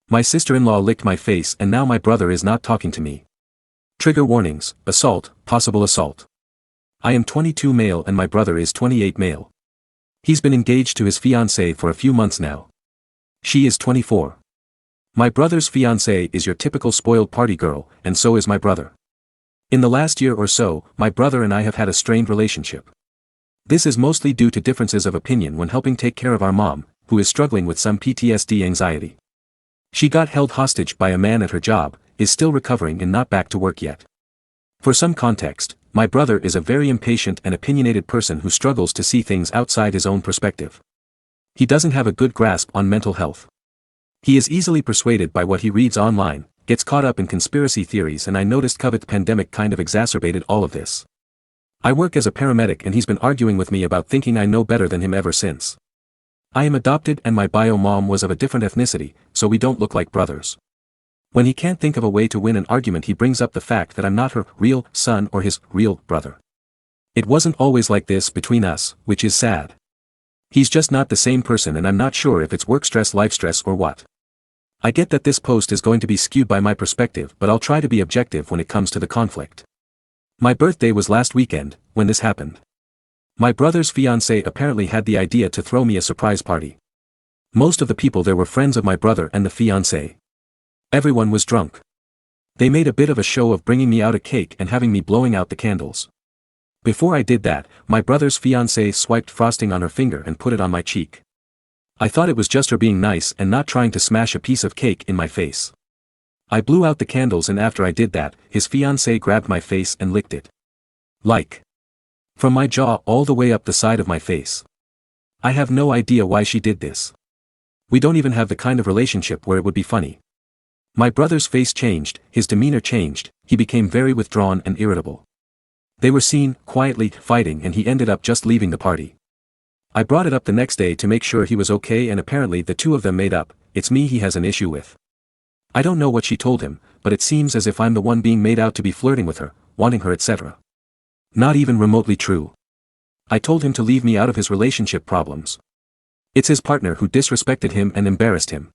My sister-in-law licked my face and now my brother is not talking to me. Trigger warnings, assault, possible assault. I am 22 male and my brother is 28 male. He's been engaged to his fiancée for a few months now. She is 24. My brother's fiancée is your typical spoiled party girl, and so is my brother. In the last year or so, my brother and I have had a strained relationship. This is mostly due to differences of opinion when helping take care of our mom, who is struggling with some PTSD anxiety. She got held hostage by a man at her job, is still recovering and not back to work yet. For some context, my brother is a very impatient and opinionated person who struggles to see things outside his own perspective. He doesn't have a good grasp on mental health. He is easily persuaded by what he reads online, gets caught up in conspiracy theories, and I noticed COVID pandemic kind of exacerbated all of this. I work as a paramedic and he's been arguing with me about thinking I know better than him ever since. I am adopted and my bio mom was of a different ethnicity, so we don't look like brothers. When he can't think of a way to win an argument, he brings up the fact that I'm not her real son or his real brother. It wasn't always like this between us, which is sad. He's just not the same person and I'm not sure if it's work stress, life stress, or what. I get that this post is going to be skewed by my perspective, but I'll try to be objective when it comes to the conflict. My birthday was last weekend, when this happened. My brother's fiancée apparently had the idea to throw me a surprise party. Most of the people there were friends of my brother and the fiancée. Everyone was drunk. They made a bit of a show of bringing me out a cake and having me blowing out the candles. Before I did that, my brother's fiancée swiped frosting on her finger and put it on my cheek. I thought it was just her being nice and not trying to smash a piece of cake in my face. I blew out the candles and after I did that, his fiancée grabbed my face and licked it. Like. From my jaw all the way up the side of my face. I have no idea why she did this. We don't even have the kind of relationship where it would be funny. My brother's face changed, his demeanor changed, he became very withdrawn and irritable. They were seen, quietly, fighting and he ended up just leaving the party. I brought it up the next day to make sure he was okay and apparently the two of them made up. It's me he has an issue with. I don't know what she told him, but it seems as if I'm the one being made out to be flirting with her, wanting her, etc. Not even remotely true. I told him to leave me out of his relationship problems. It's his partner who disrespected him and embarrassed him.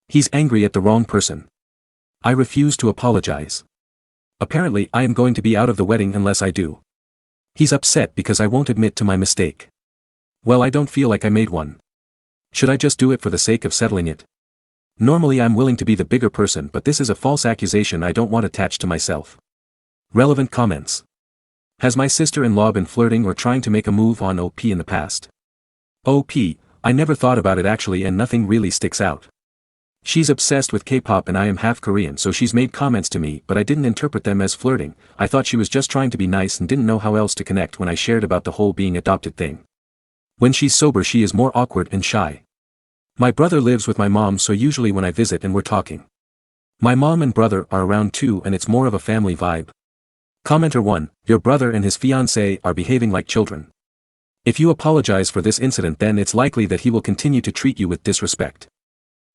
He's angry at the wrong person. I refuse to apologize. Apparently I am going to be out of the wedding unless I do. He's upset because I won't admit to my mistake. Well, I don't feel like I made one. Should I just do it for the sake of settling it? Normally I'm willing to be the bigger person, but this is a false accusation I don't want attached to myself. Relevant comments. Has my sister-in-law been flirting or trying to make a move on OP in the past? OP, I never thought about it actually and nothing really sticks out. She's obsessed with K-pop and I am half Korean, so she's made comments to me but I didn't interpret them as flirting. I thought she was just trying to be nice and didn't know how else to connect when I shared about the whole being adopted thing. When she's sober she is more awkward and shy. My brother lives with my mom, so usually when I visit and we're talking. My mom and brother are around too and it's more of a family vibe. Commenter 1, your brother and his fiancée are behaving like children. If you apologize for this incident then it's likely that he will continue to treat you with disrespect.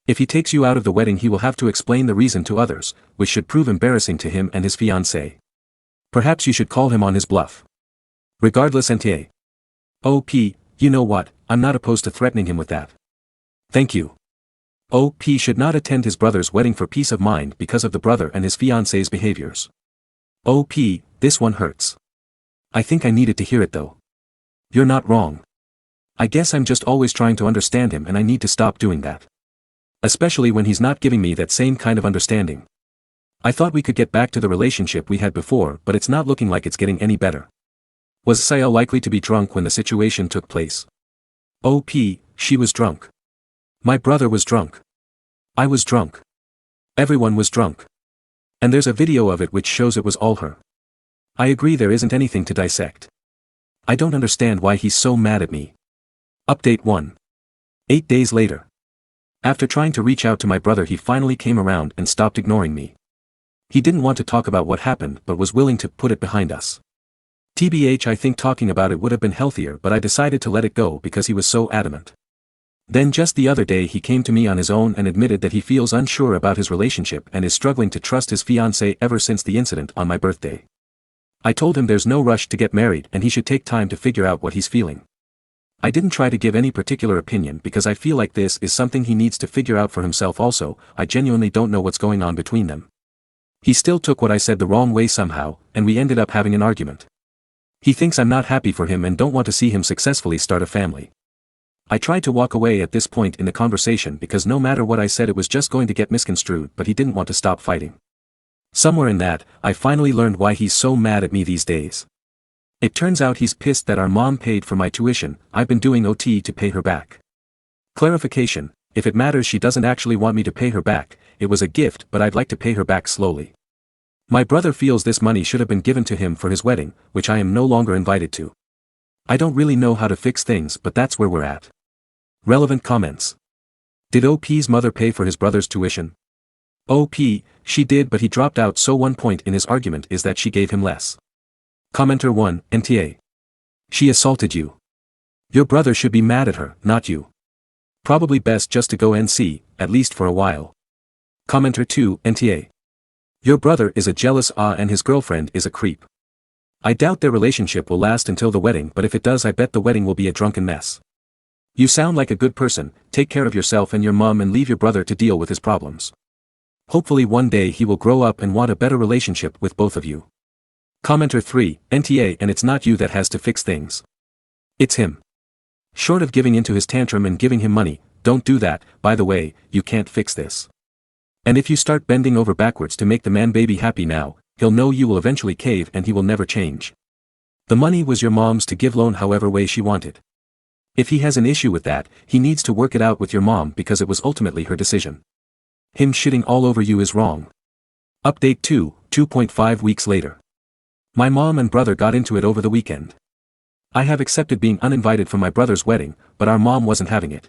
If he takes you out of the wedding he will have to explain the reason to others, which should prove embarrassing to him and his fiancée. Perhaps you should call him on his bluff. Regardless NTA. OP, you know what, I'm not opposed to threatening him with that. Thank you. OP should not attend his brother's wedding for peace of mind because of the brother and his fiancée's behaviors. OP, this one hurts. I think I needed to hear it though. You're not wrong. I guess I'm just always trying to understand him and I need to stop doing that. Especially when he's not giving me that same kind of understanding. I thought we could get back to the relationship we had before, but it's not looking like it's getting any better. Was Sayal likely to be drunk when the situation took place? OP, she was drunk. My brother was drunk. I was drunk. Everyone was drunk. And there's a video of it which shows it was all her. I agree there isn't anything to dissect. I don't understand why he's so mad at me. Update 1. 8 days later. After trying to reach out to my brother he finally came around and stopped ignoring me. He didn't want to talk about what happened but was willing to put it behind us. TBH, I think talking about it would have been healthier but I decided to let it go because he was so adamant. Then just the other day he came to me on his own and admitted that he feels unsure about his relationship and is struggling to trust his fiancée ever since the incident on my birthday. I told him there's no rush to get married and he should take time to figure out what he's feeling. I didn't try to give any particular opinion because I feel like this is something he needs to figure out for himself also. I genuinely don't know what's going on between them. He still took what I said the wrong way somehow, and we ended up having an argument. He thinks I'm not happy for him and don't want to see him successfully start a family. I tried to walk away at this point in the conversation because no matter what I said it was just going to get misconstrued, but he didn't want to stop fighting. Somewhere in that, I finally learned why he's so mad at me these days. It turns out he's pissed that our mom paid for my tuition. I've been doing OT to pay her back. Clarification: if it matters, she doesn't actually want me to pay her back. It was a gift, but I'd like to pay her back slowly. My brother feels this money should have been given to him for his wedding, which I am no longer invited to. I don't really know how to fix things, but that's where we're at. Relevant comments. Did OP's mother pay for his brother's tuition? OP, she did, but he dropped out, so one point in his argument is that she gave him less. Commenter 1, NTA. She assaulted you. Your brother should be mad at her, not you. Probably best just to go NC, at least for a while. Commenter 2, NTA. Your brother is a jealous and his girlfriend is a creep. I doubt their relationship will last until the wedding, but if it does, I bet the wedding will be a drunken mess. You sound like a good person. Take care of yourself and your mom and leave your brother to deal with his problems. Hopefully one day he will grow up and want a better relationship with both of you. Commenter 3, NTA. And it's not you that has to fix things. It's him. Short of giving into his tantrum and giving him money, don't do that. By the way, you can't fix this. And if you start bending over backwards to make the man baby happy now, he'll know you will eventually cave and he will never change. The money was your mom's to give loan however way she wanted. If he has an issue with that, he needs to work it out with your mom because it was ultimately her decision. Him shitting all over you is wrong. Update 2.5 weeks later. My mom and brother got into it over the weekend. I have accepted being uninvited for my brother's wedding, but our mom wasn't having it.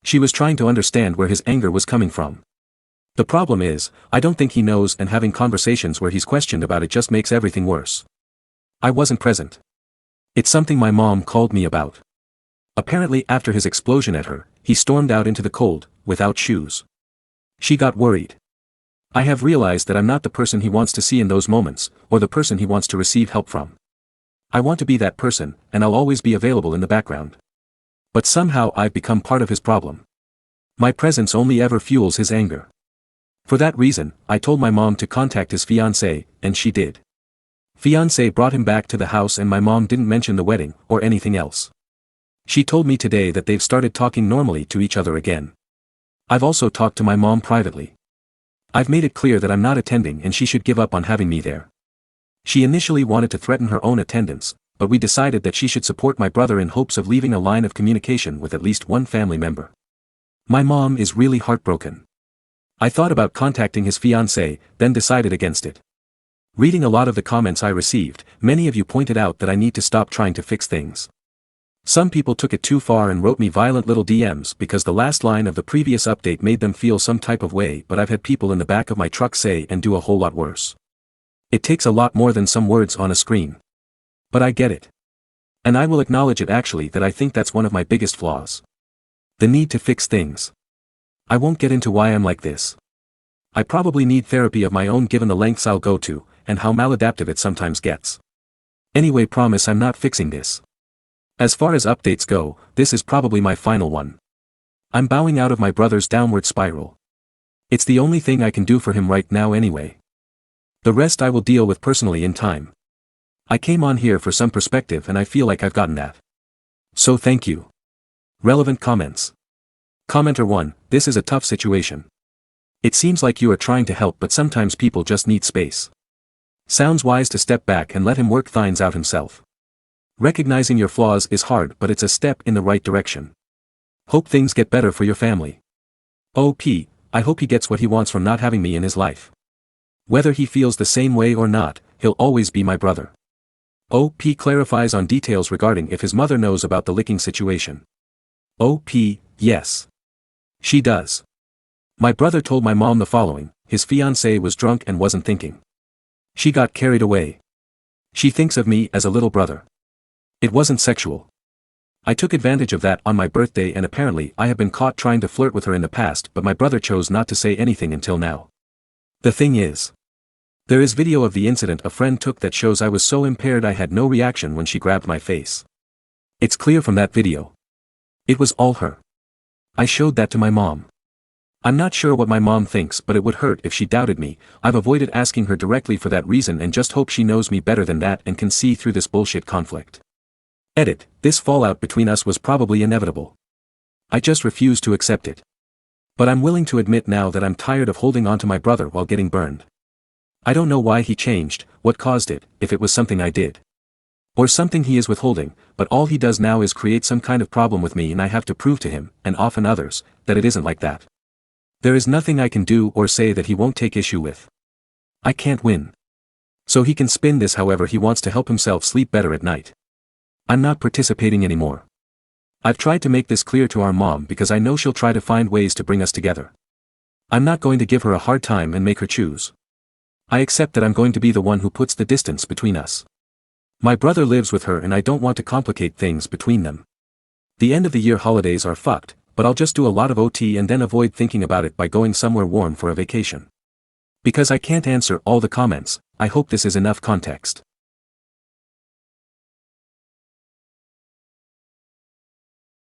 She was trying to understand where his anger was coming from. The problem is, I don't think he knows, and having conversations where he's questioned about it just makes everything worse. I wasn't present. It's something my mom called me about. Apparently after his explosion at her, he stormed out into the cold, without shoes. She got worried. I have realized that I'm not the person he wants to see in those moments, or the person he wants to receive help from. I want to be that person, and I'll always be available in the background. But somehow I've become part of his problem. My presence only ever fuels his anger. For that reason, I told my mom to contact his fiancée, and she did. Fiancé brought him back to the house and my mom didn't mention the wedding, or anything else. She told me today that they've started talking normally to each other again. I've also talked to my mom privately. I've made it clear that I'm not attending and she should give up on having me there. She initially wanted to threaten her own attendance, but we decided that she should support my brother in hopes of leaving a line of communication with at least one family member. My mom is really heartbroken. I thought about contacting his fiancée, then decided against it. Reading a lot of the comments I received, many of you pointed out that I need to stop trying to fix things. Some people took it too far and wrote me violent little DMs because the last line of the previous update made them feel some type of way, but I've had people in the back of my truck say and do a whole lot worse. It takes a lot more than some words on a screen. But I get it. And I will acknowledge it actually that I think that's one of my biggest flaws. The need to fix things. I won't get into why I'm like this. I probably need therapy of my own given the lengths I'll go to, and how maladaptive it sometimes gets. Anyway, promise I'm not fixing this. As far as updates go, this is probably my final one. I'm bowing out of my brother's downward spiral. It's the only thing I can do for him right now anyway. The rest I will deal with personally in time. I came on here for some perspective and I feel like I've gotten that. So thank you. Relevant comments. Commenter 1, this is a tough situation. It seems like you are trying to help, but sometimes people just need space. Sounds wise to step back and let him work things out himself. Recognizing your flaws is hard, but it's a step in the right direction. Hope things get better for your family. OP, I hope he gets what he wants from not having me in his life. Whether he feels the same way or not, he'll always be my brother. OP clarifies on details regarding if his mother knows about the licking situation. OP, yes. She does. My brother told my mom the following: his fiancée was drunk and wasn't thinking. She got carried away. She thinks of me as a little brother. It wasn't sexual. I took advantage of that on my birthday, and apparently I have been caught trying to flirt with her in the past, but my brother chose not to say anything until now. The thing is, there is video of the incident a friend took that shows I was so impaired I had no reaction when she grabbed my face. It's clear from that video. It was all her. I showed that to my mom. I'm not sure what my mom thinks, but it would hurt if she doubted me. I've avoided asking her directly for that reason and just hope she knows me better than that and can see through this bullshit conflict. Edit, this fallout between us was probably inevitable. I just refuse to accept it. But I'm willing to admit now that I'm tired of holding on to my brother while getting burned. I don't know why he changed, what caused it, if it was something I did. Or something he is withholding, but all he does now is create some kind of problem with me and I have to prove to him, and often others, that it isn't like that. There is nothing I can do or say that he won't take issue with. I can't win. So he can spin this however he wants to help himself sleep better at night. I'm not participating anymore. I've tried to make this clear to our mom because I know she'll try to find ways to bring us together. I'm not going to give her a hard time and make her choose. I accept that I'm going to be the one who puts the distance between us. My brother lives with her and I don't want to complicate things between them. The end of the year holidays are fucked, but I'll just do a lot of OT and then avoid thinking about it by going somewhere warm for a vacation. Because I can't answer all the comments, I hope this is enough context.